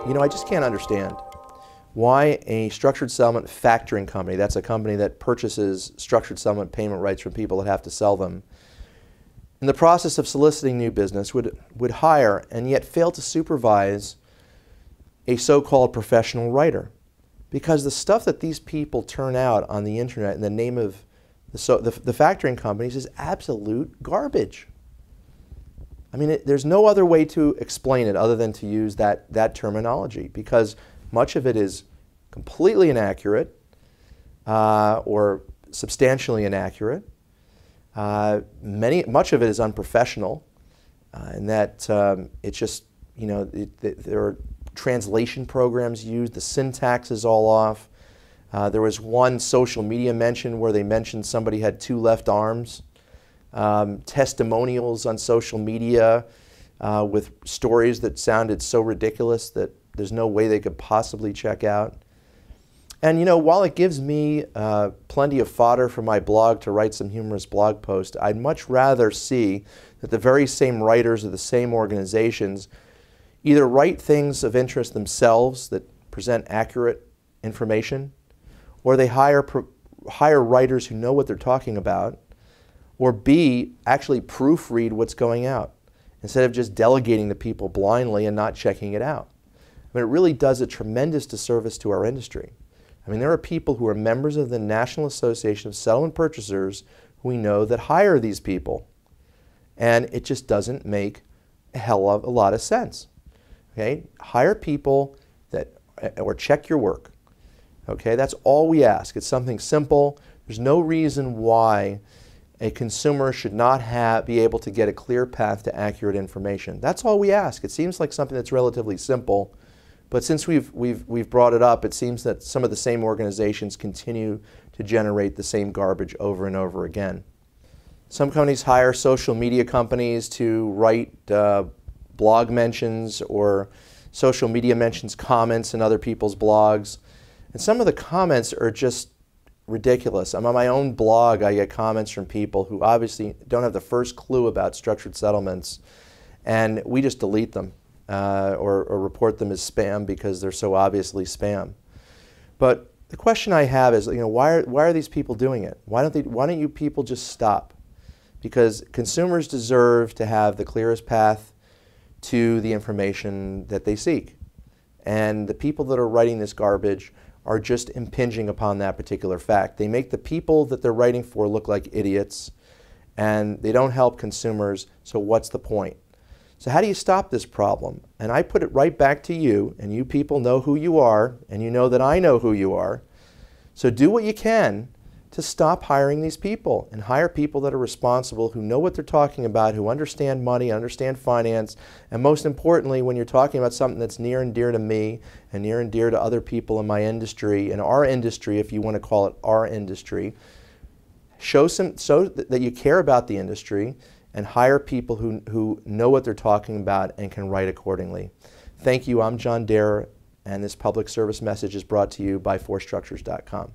I just can't understand why a structured settlement factoring company, that's a company that purchases structured settlement payment rights from people that have to sell them, in the process of soliciting new business would hire and yet fail to supervise a so-called professional writer. Because the stuff that these people turn out on the internet in the name of the factoring companies is absolute garbage. I mean, there's no other way to explain it other than to use that terminology, because much of it is completely inaccurate or substantially inaccurate. Much of it is unprofessional, in that it's just, there are translation programs used, the syntax is all off. There was one social media mention where they mentioned somebody had 2 left arms. Testimonials on social media with stories that sounded so ridiculous that there's no way they could possibly check out. And while it gives me plenty of fodder for my blog to write some humorous blog post, I'd much rather see that the very same writers of the same organizations either write things of interest themselves that present accurate information, or they hire writers who know what they're talking about, or B, actually proofread what's going out instead of just delegating to people blindly and not checking it out. I mean, it really does a tremendous disservice to our industry. I mean, there are people who are members of the National Association of Settlement Purchasers who we know that hire these people, and it just doesn't make a hell of a lot of sense. Okay? Hire people or check your work. Okay? That's all we ask. It's something simple. There's no reason why a consumer should not be able to get a clear path to accurate information. That's all we ask. It seems like something that's relatively simple, but since we've brought it up, it seems that some of the same organizations continue to generate the same garbage over and over again. Some companies hire social media companies to write blog mentions or social media mentions comments in other people's blogs, and some of the comments are just ridiculous. I'm on my own blog. I get comments from people who obviously don't have the first clue about structured settlements, and we just delete them or report them as spam because they're so obviously spam. But the question I have is, why are these people doing it? Why don't you people just stop? Because consumers deserve to have the clearest path to the information that they seek, and the people that are writing this garbage are just impinging upon that particular fact. They make the people that they're writing for look like idiots, and they don't help consumers, so what's the point? So how do you stop this problem? And I put it right back to you, and you people know who you are, and you know that I know who you are. So do what you can to stop hiring these people, and hire people that are responsible, who know what they're talking about, who understand money, understand finance, and most importantly, when you're talking about something that's near and dear to me and near and dear to other people in my industry, in our industry, if you want to call it our industry, so that you care about the industry, and hire people who know what they're talking about and can write accordingly. Thank you. I'm John Dare, and this public service message is brought to you by forstructures.com.